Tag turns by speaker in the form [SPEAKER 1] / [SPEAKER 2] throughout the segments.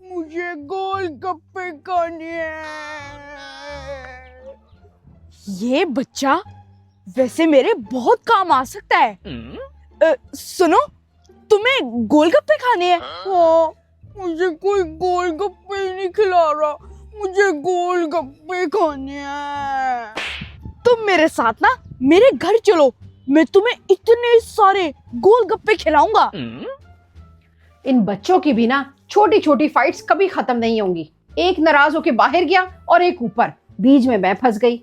[SPEAKER 1] मुझे गोलगप्पे खाने हैं।
[SPEAKER 2] ये बच्चा वैसे मेरे बहुत काम आ सकता है। सुनो, तुम्हें गोलगप्पे खाने हैं?
[SPEAKER 1] हाँ, मुझे कोई गोलगप्पे ही नहीं खिला रहा, मुझे गोलगप्पे खाने हैं।
[SPEAKER 2] तुम मेरे साथ ना मेरे घर चलो, मैं तुम्हें इतने सारे गोलगप्पे खिलाऊंगा।
[SPEAKER 3] इन बच्चों की भी ना छोटी छोटी फाइट्स कभी खत्म नहीं होंगी। एक नाराज होके बाहर गया और एक ऊपर, बीच में मैं फंस गई।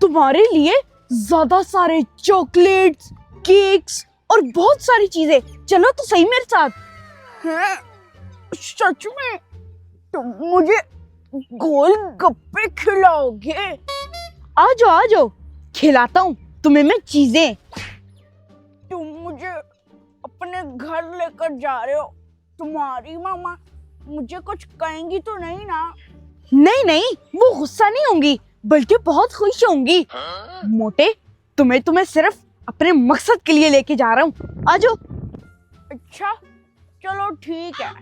[SPEAKER 2] तुम्हारे लिए ज्यादा सारे चॉकलेट्स, केक्स और बहुत सारी चीजें। चलो तो सही मेरे साथ।
[SPEAKER 1] हैं? सच में तुम मुझे गोलगप्पे खिलाओगे?
[SPEAKER 2] आ जाओ, खिलाता हूँ तुम्हें मैं चीजें।
[SPEAKER 1] तुम मुझे अपने घर लेकर जा रहे हो, तुम्हारी मामा मुझे कुछ कहेंगी तो नहीं ना?
[SPEAKER 2] नहीं, वो गुस्सा नहीं होंगी, बल्कि बहुत खुश होंगी। मोटे, तुम्हें सिर्फ अपने मकसद के लिए लेके जा रहा हूँ। आ जाओ।
[SPEAKER 1] अच्छा चलो ठीक है।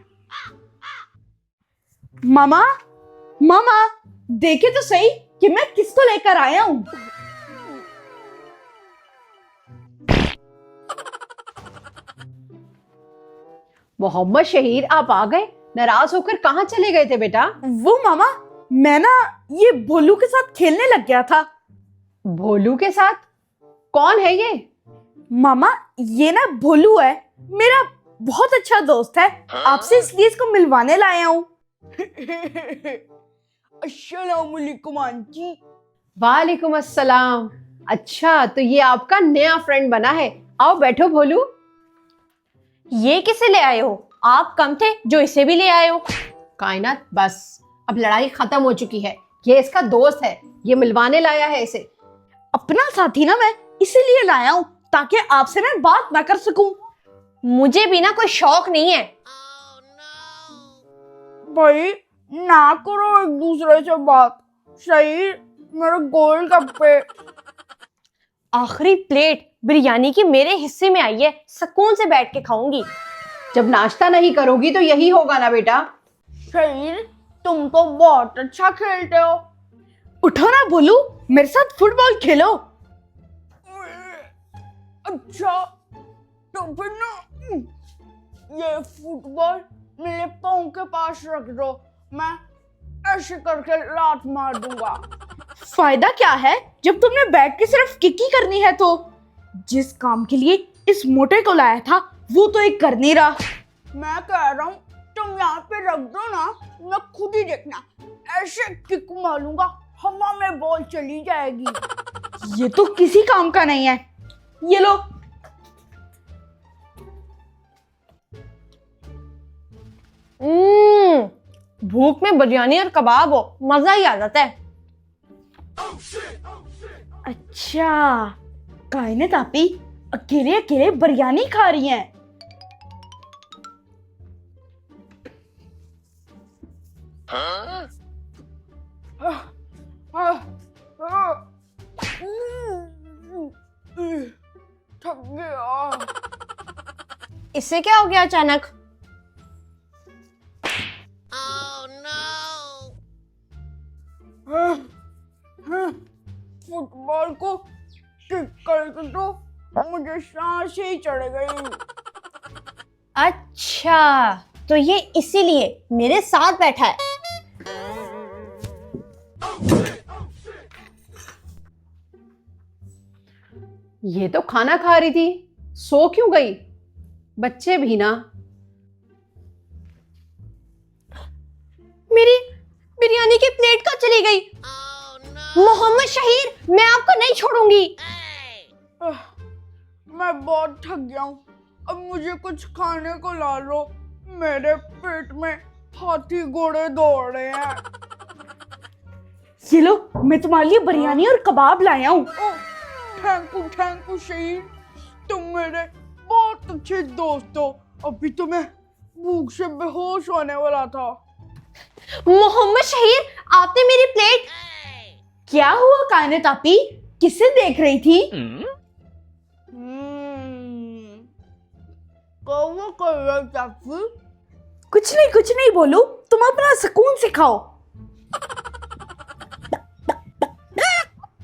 [SPEAKER 2] मामा देखे तो सही कि मैं किसको लेकर आया हूँ।
[SPEAKER 3] मोहम्मद शहीर, आप आ गए? नाराज होकर कहाँ चले गए थे बेटा?
[SPEAKER 2] वो मामा, मैं ना ये भोलू के साथ खेलने लग गया था।
[SPEAKER 3] भोलू के साथ? कौन है ये?
[SPEAKER 2] मामा, ये ना भोलू है, मेरा बहुत अच्छा दोस्त है। आपसे इसलिए इसको मिलवाने लाया हूँ।
[SPEAKER 1] अस्सलामुअलैकुम आंटी।
[SPEAKER 3] वालेकुम अस्सलाम। अच्छा, तो ये आपका नया फ्रेंड बना है। आओ बैठो भोलू।
[SPEAKER 4] ये किसे ले आए हो? आप कम थे जो इसे भी ले आए हो।
[SPEAKER 3] कायनात, बस अब लड़ाई खत्म हो चुकी है। ये इसका दोस्त है, ये मिलवाने लाया है इसे।
[SPEAKER 2] अपना साथी ना मैं इसीलिए लाया हूँ ताकि आपसे मैं बात ना कर सकूं।
[SPEAKER 4] मुझे भी ना कोई शौक नहीं है।
[SPEAKER 1] भाई ना करो एक दूसरे से बात। सही, मेरे गोलगप्पे।
[SPEAKER 4] आखिरी प्लेट बिरयानी की मेरे हिस्से में आई है, सुकून से बैठ के खाऊंगी।
[SPEAKER 3] जब नाश्ता नहीं करोगी तो यही होगा ना बेटा।
[SPEAKER 1] सही, तुम तो बहुत अच्छा खेलते हो।
[SPEAKER 2] उठो ना भोलू, मेरे साथ फुटबॉल खेलो।
[SPEAKER 1] अच्छा तो फिर ना ये फुटबॉल मेरे पाँव के पास रख दो, मैं ऐसे करके लात मार दूंगा।
[SPEAKER 2] फायदा क्या है जब तुमने बैठ के सिर्फ किक ही करनी है? तो जिस काम के लिए इस मोटे को लाया था वो तो एक कर नहीं रहा।
[SPEAKER 1] मैं कह रहा हूँ तुम यहाँ पे रख दो ना, मैं खुद ही देखना ऐसे किक मारूंगा, हवा में बॉल चली जाएगी।
[SPEAKER 2] ये तो किसी काम का नहीं है। ये लो।
[SPEAKER 4] भूख में बिरयानी और कबाब हो, मजा ही आ जाता है।
[SPEAKER 2] अच्छा, कायनात आपी अकेले अकेले बिरयानी खा रही हैं।
[SPEAKER 1] थक गया।
[SPEAKER 4] इससे क्या हो गया अचानक?
[SPEAKER 1] फुटबॉल को किक करके तो मुझे सांस ही चढ़ गई।
[SPEAKER 4] अच्छा, तो ये इसीलिए मेरे साथ बैठा है।
[SPEAKER 3] ये तो खाना खा रही थी, सो क्यों गई? बच्चे भी ना।
[SPEAKER 4] मेरी बिरयानी की प्लेट कहाँ चली गई? मोहम्मद शहीर, मैं आपको नहीं छोड़ूंगी।
[SPEAKER 1] मैं बहुत थक गया हूँ, अब मुझे कुछ खाने को ला लो। मेरे पेट में हाथी घोड़े दौड़ रहे हैं।
[SPEAKER 2] ये लो, मैं तुम्हारे लिए बिरयानी और कबाब लाया हूँ।
[SPEAKER 1] थैंक यू शहीद, तुम मेरे बहुत अच्छे दोस्त हो। अभी तो मैं भूख से बेहोश होने वाला था।
[SPEAKER 4] मोहम्मद शहीर, आपने मेरी प्लेट।
[SPEAKER 2] क्या हुआ कायनात आपी, किसे देख रही थी?
[SPEAKER 1] कौवा कर रहा चाची?
[SPEAKER 2] कुछ नहीं बोलू, तुम अपना सुकून से खाओ।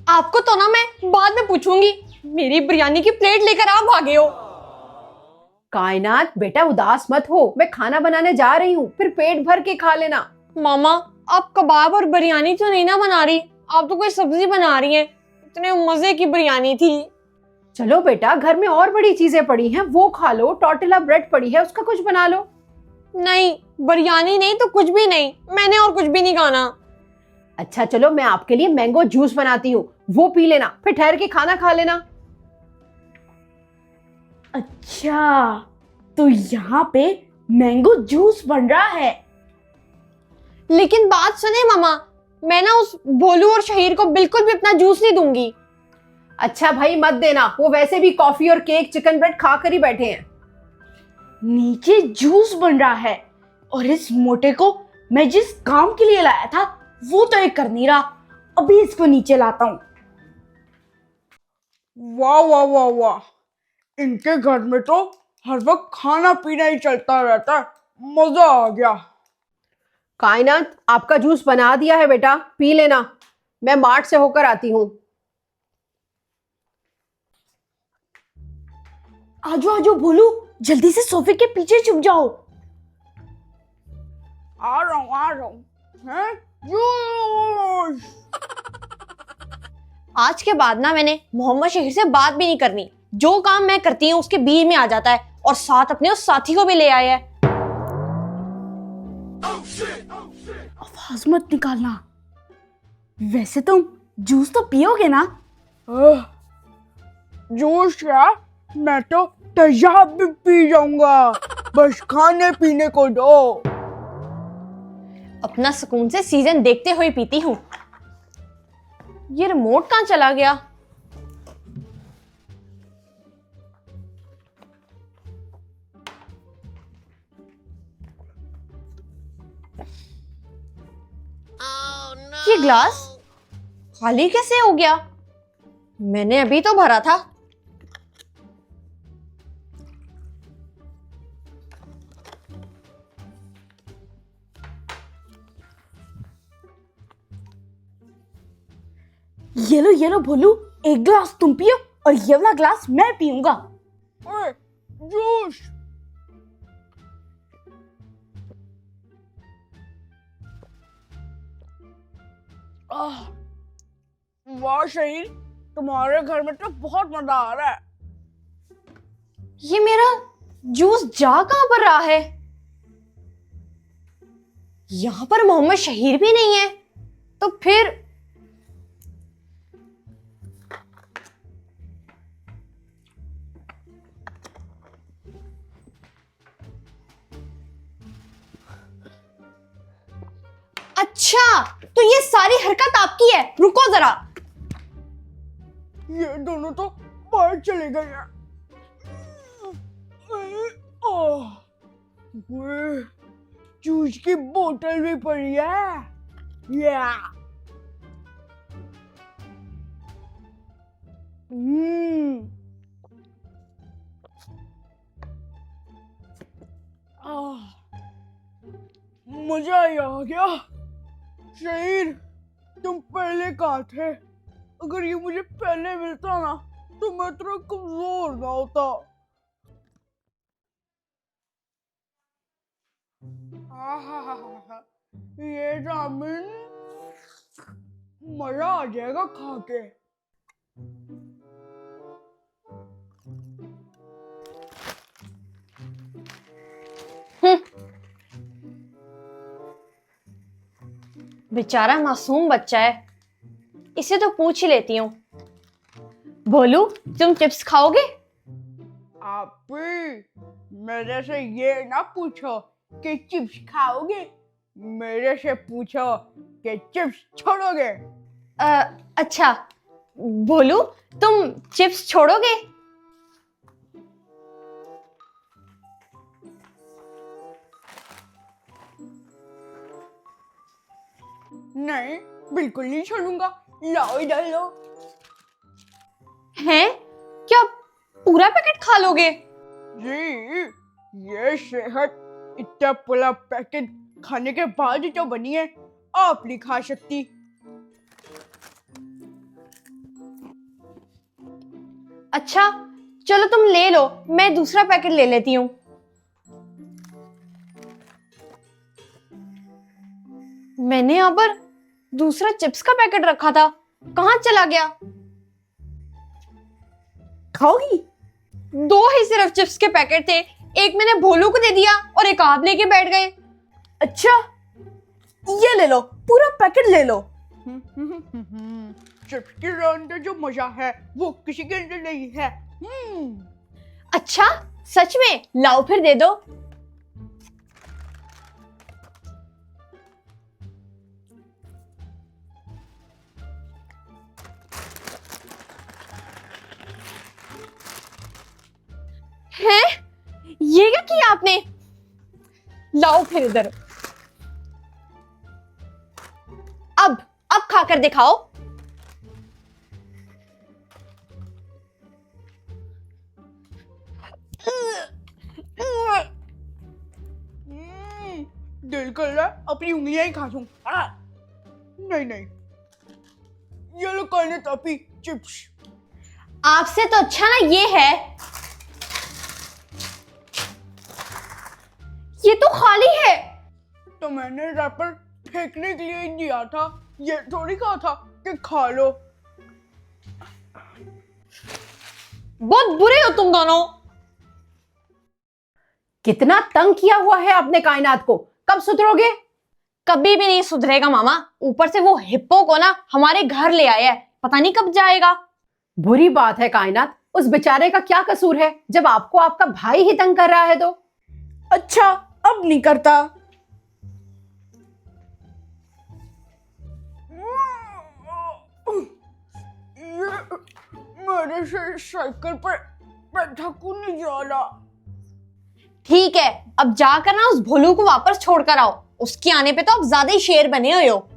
[SPEAKER 4] आपको तो ना मैं बाद में पूछूंगी, मेरी बिरयानी की प्लेट लेकर आप भागे हो।
[SPEAKER 3] कायनात बेटा उदास मत हो, मैं खाना बनाने जा रही हूँ, फिर पेट भर के खा लेना।
[SPEAKER 4] मामा आप कबाब और बिरयानी तो नहीं ना बना रही, आप तो कोई सब्जी बना रही हैं। इतने मजे की बिरयानी थी।
[SPEAKER 3] चलो बेटा, घर में और बड़ी चीजें पड़ी हैं, वो खा लो। टॉर्टिला ब्रेड पड़ी है, उसका कुछ बना लो।
[SPEAKER 4] नहीं, बिरयानी नहीं तो कुछ भी नहीं, मैंने और कुछ भी नहीं खाना।
[SPEAKER 3] अच्छा चलो, मैं आपके लिए मैंगो जूस बनाती हूँ, वो पी लेना, फिर ठहर के खाना खा लेना।
[SPEAKER 2] अच्छा, तो यहाँ पे मैंगो जूस बन रहा है।
[SPEAKER 4] लेकिन बात सुने मामा, मैं ना उस भोलू और शहीर को बिल्कुल भी अपना जूस नहीं दूंगी।
[SPEAKER 3] अच्छा भाई मत देना, वो वैसे भी कॉफी और केक चिकन ब्रेड खाकर ही बैठे हैं।
[SPEAKER 2] नीचे जूस बन रहा है और इस मोटे को मैं जिस काम के लिए लाया था वो तो ये कर नहीं रहा। अभी इसको नीचे लाता हूँ।
[SPEAKER 1] वाह वाह वाह वाह, इनके घर में तो हर वक्त खाना पीना ही चलता रहता है, मजा आ गया।
[SPEAKER 3] कायनात आपका जूस बना दिया है बेटा, पी लेना, मैं मार्ट से होकर आती हूँ।
[SPEAKER 2] आजो आजो भोलू, जल्दी से सोफे के पीछे छुप जाओ।
[SPEAKER 1] आ रहा हूँ। हैं? जूस।
[SPEAKER 4] आज के बाद ना मैंने मोहम्मद शहीर से बात भी नहीं करनी। जो काम मैं करती हूँ उसके बीच में आ जाता है और साथ अपने उस साथी को भी ले आया है।
[SPEAKER 2] आवाज मत निकालना। वैसे तुम जूस तो पियोगे ना?
[SPEAKER 1] जूस क्या, मैं तो तेजाब भी पी जाऊंगा, बस खाने पीने को दो।
[SPEAKER 4] अपना सुकून से सीजन देखते हुए पीती हूँ। ये रिमोट कहाँ चला गया? ये ग्लास खाली कैसे हो गया? मैंने अभी तो भरा था।
[SPEAKER 2] ये लो भोलू, एक ग्लास तुम पियो और ये वाला ग्लास मैं पीऊंगा।
[SPEAKER 1] ओए, जूस। वाह शहीर, तुम्हारे घर में तो बहुत मजा आ रहा है।
[SPEAKER 4] ये मेरा जूस जा कहां पर रहा है? यहां पर मोहम्मद शहीर भी नहीं है, तो फिर अच्छा, तो ये सारी हरकत आपकी है। रुको जरा।
[SPEAKER 1] ये दोनों तो बाहर चले गए हैं। ओह, जूस की बोतल भी पड़ी है। या मजा ही आ गया। शहीर, तुम पहले कहाँ थे? अगर ये मुझे पहले मिलता ना तो मैं इतना कमजोर ना होता। ये रामेन मजा आ जाएगा खा के।
[SPEAKER 4] बेचारा मासूम बच्चा है, इसे तो पूछ ही लेती हूँ। भोलू, तुम चिप्स खाओगे?
[SPEAKER 1] आप भी मेरे से ये ना पूछो कि चिप्स खाओगे, मेरे से पूछो कि चिप्स छोड़ोगे।
[SPEAKER 4] अच्छा भोलू, तुम चिप्स छोड़ोगे?
[SPEAKER 1] नहीं, बिल्कुल नहीं छोड़ूंगा। लाओ इधर लो।
[SPEAKER 4] हैं? क्या पूरा पैकेट खा लोगे?
[SPEAKER 1] जी, ये सेहत इतना बड़ा पैकेट खाने के बाद जो बनी है, आप नहीं खा सकती।
[SPEAKER 4] अच्छा चलो तुम ले लो, मैं दूसरा पैकेट ले लेती हूँ। मैंने यहाँ पर दूसरा चिप्स का पैकेट रखा था, कहाँ चला गया?
[SPEAKER 2] खाओगी?
[SPEAKER 4] 2 ही सिर्फ चिप्स के पैकेट थे, एक मैंने भोलू को दे दिया और एक आप लेके बैठ गए।
[SPEAKER 2] अच्छा ये ले लो, पूरा पैकेट ले लो।
[SPEAKER 1] चिप्स के अंदर जो मजा है वो किसी के अंदर नहीं है।
[SPEAKER 4] अच्छा सच में? लाओ फिर दे दो। हैं? ये क्या किया आपने? लाओ फिर इधर। अब खाकर दिखाओ।
[SPEAKER 1] दिल कर रहा है अपनी उंगलियां ही खा दूं। नहीं नहीं, ये लो करने टॉफी चिप्स।
[SPEAKER 4] आपसे तो अच्छा ना ये है, ये तो खाली है।
[SPEAKER 1] तो मैंने रैपर फेंकने के लिए ही दिया था, ये थोड़ी कहा था कि खा लो।
[SPEAKER 4] बहुत बुरे हो तुम दोनों।
[SPEAKER 3] कितना तंग किया हुआ है आपने कायनात को, कब सुधरोगे?
[SPEAKER 4] कभी भी नहीं सुधरेगा मामा। ऊपर से वो हिप्पो को ना हमारे घर ले आया है, पता नहीं कब जाएगा।
[SPEAKER 3] बुरी बात है कायनात, उस बेचारे का क्या कसूर है जब आपको आपका भाई ही तंग कर रहा है तो?
[SPEAKER 2] अच्छा अब नहीं करता।
[SPEAKER 1] ये मेरे से साइकिल पर बैठा क्यों नहीं जा रहा?
[SPEAKER 4] ठीक है, अब जाकर ना उस भोलू को वापस छोड़ कर आओ। उसके आने पे तो आप ज्यादा ही शेर बने हुए हो।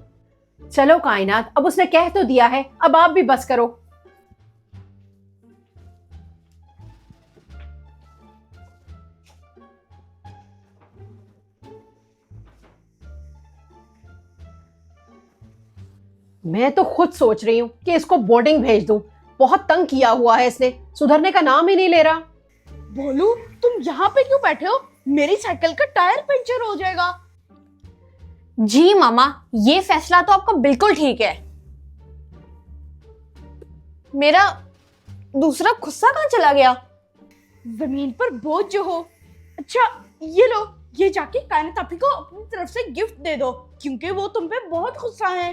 [SPEAKER 3] चलो कायनात, अब उसने कह तो दिया है, अब आप भी बस करो। मैं तो खुद सोच रही हूँ कि इसको बोर्डिंग भेज दूं। बहुत तंग किया हुआ है इसने, सुधरने का नाम ही नहीं ले रहा।
[SPEAKER 2] भोलू तुम यहाँ पे क्यों बैठे हो? मेरी साइकिल का टायर पंचर हो जाएगा।
[SPEAKER 4] जी मामा, ये फैसला तो आपका बिल्कुल ठीक है। मेरा दूसरा खुस्सा कहाँ चला गया?
[SPEAKER 2] जमीन पर बोझ जो हो। अच्छा ये लो, ये जाके कायनात आपी को अपनी तरफ से गिफ्ट दे दो, क्योंकि वो तुम पे बहुत गुस्सा है।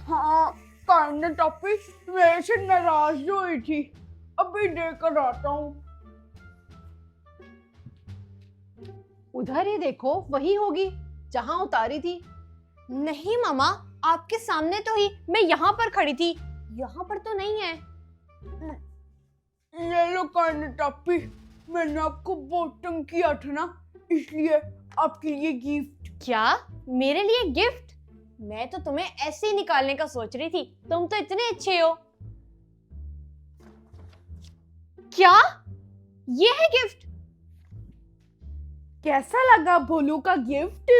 [SPEAKER 1] हाँ, कायनात टॉफी मेरे से नाराज हुई थी, अभी देकर आता हूँ।
[SPEAKER 3] उधर ही देखो, वही होगी जहां उतारी थी।
[SPEAKER 4] नहीं मामा, आपके सामने तो ही, मैं यहाँ पर खड़ी थी, यहाँ पर तो नहीं है।
[SPEAKER 1] ये लो कायनात टॉफी, मैंने आपको बहुत तंग किया था ना, इसलिए आपके लिए गिफ्ट।
[SPEAKER 4] क्या? मेरे लिए गिफ्ट? मैं तो तुम्हें ऐसे ही निकालने का सोच रही थी, तुम तो इतने अच्छे हो। क्या? ये है गिफ्ट?
[SPEAKER 2] कैसा लगा भोलू का गिफ्ट?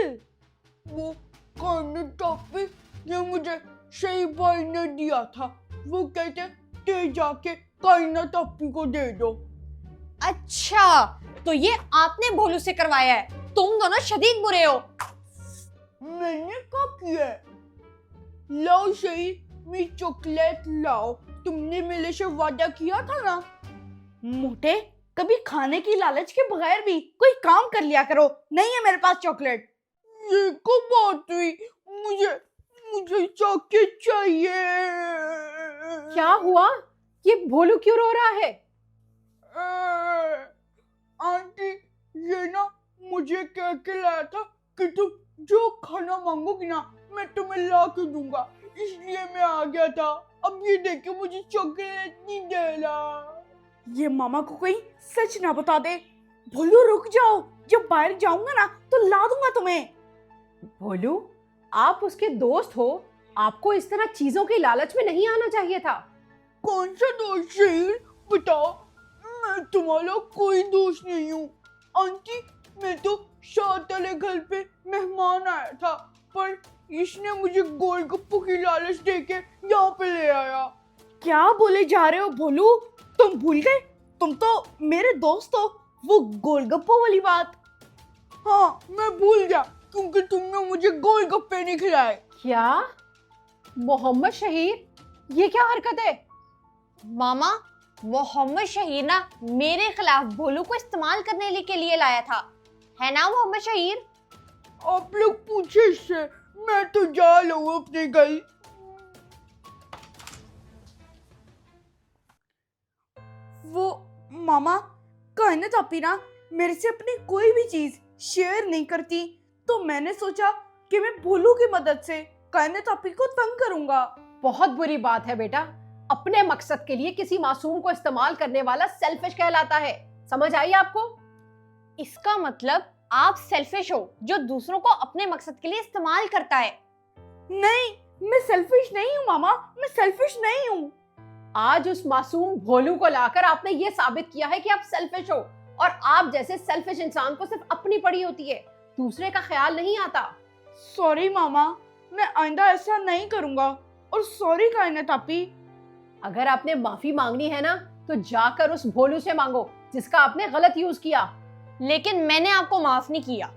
[SPEAKER 1] वो कायनात टॉफी ये मुझे सही भाई ने दिया था। वो कहते ते जाके कायनात टॉफी को दे दो।
[SPEAKER 4] अच्छा, तो ये आपने भोलू से करवाया है। तुम दोनों शदीद बुरे हो।
[SPEAKER 1] मैंने क्या किया? लाओ सही, मैं चॉकलेट लाओ, तुमने मेरे से वादा किया था ना।
[SPEAKER 2] मोटे, कभी खाने की लालच के बगैर भी कोई काम कर लिया करो। नहीं है मेरे पास चॉकलेट।
[SPEAKER 1] ये को बात हुई, मुझे चॉकलेट चाहिए।
[SPEAKER 3] क्या हुआ? ये भोलू क्यों रो रहा है?
[SPEAKER 1] आंटी, ये ना मुझे कह के लाया था कि तुम जो खाना मांगोगी ना मैं तुम्हें ला के दूंगा, इसलिए मैं आ गया था। अब ये देख के मुझे चॉकलेट नहीं दे रहा।
[SPEAKER 2] ये मामा को कहीं सच ना बता दे। भोलू रुक जाओ, जब बाहर जाऊंगा ना तो ला दूंगा तुम्हें।
[SPEAKER 3] भोलू, आप उसके दोस्त हो, आपको इस तरह चीजों की लालच में नहीं आना चाहिए था।
[SPEAKER 1] कौन सा दोस्त शहीद बताओ? मैं तुम्हारा कोई दोस्त नहीं हूँ। आंटी, मैं तो साथ वाले घर पे मेहमान आया था, पर इसने मुझे गोलगप्पों की लालच देके यहाँ पे ले आया।
[SPEAKER 2] क्या बोले जा रहे हो भोलू? तुम भूल गए? तुम तो मेरे दोस्त हो। वो गोलगप्पों वाली बात।
[SPEAKER 1] हाँ, मैं भूल गया क्योंकि तुमने मुझे गोलगप्पे नहीं खिलाए।
[SPEAKER 3] क्या मोहम्मद शहीर, ये क्या हरकत है?
[SPEAKER 4] मामा, मोहम्मद शहीर ना मेरे खिलाफ भोलू को इस्तेमाल करने के लिए लाया था, है ना मोहम्मद शहीर?
[SPEAKER 1] आप लोग पूछे इससे, मैं तो जा लूँ अपने घर।
[SPEAKER 2] वो मामा, कायनात आपी ना मेरे से अपनी कोई भी चीज शेयर नहीं करती, तो मैंने सोचा कि मैं भोलू की मदद से कायनात आपी को तंग करूंगा।
[SPEAKER 3] बहुत बुरी बात है बेटा। अपने मकसद के लिए किसी मासूम को इस्तेमाल करने वाला सेल्फिश कहलाता है। समझ आई आपको?
[SPEAKER 4] इसका मतलब आप सेल्फिश हो जो दूसरों को अपने मकसद के लिए इस्तेमाल करता है।
[SPEAKER 2] नहीं, मैं सेल्फिश नहीं हूँ मामा, मैं सेल्फिश नहीं हूँ।
[SPEAKER 3] आज उस मासूम भोलू को लाकर आपने ये साबित किया है कि आप सेल्फिश हो, और आप जैसे सेल्फिश इंसान को सिर्फ अपनी पड़ी होती है, दूसरे का ख्याल नहीं आता।
[SPEAKER 2] सॉरी मामा, मैं आइंदा ऐसा नहीं करूंगा। और सॉरी कायनात आपी।
[SPEAKER 3] अगर आपने माफी मांगनी है ना, तो जाकर उस भोलू से मांगो जिसका आपने गलत यूज किया।
[SPEAKER 4] लेकिन मैंने आपको माफ नहीं किया।